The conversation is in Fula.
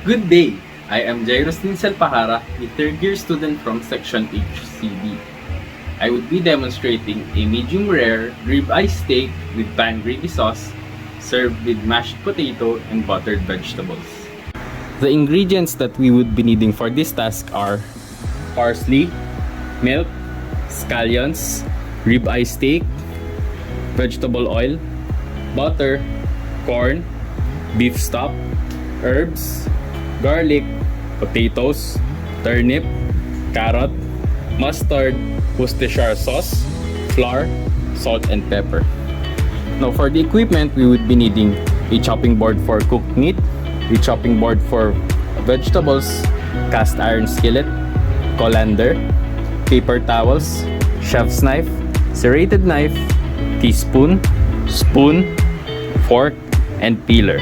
Good day! I am Jairuss Leensel, a third-year student from Section HCD. I would be demonstrating a medium-rare ribeye steak with pan gravy sauce served with mashed potato and buttered vegetables. The ingredients that we would be needing for this task are parsley, milk, scallions, ribeye steak, vegetable oil, butter, corn, beef stock, herbs, garlic, potatoes, turnip, carrot, mustard, Worcestershire sauce, flour, salt, and pepper. Now for the equipment, we would be needing a chopping board for cooked meat, a chopping board for vegetables, cast iron skillet, colander, paper towels, chef's knife, serrated knife, teaspoon, spoon, fork, and peeler.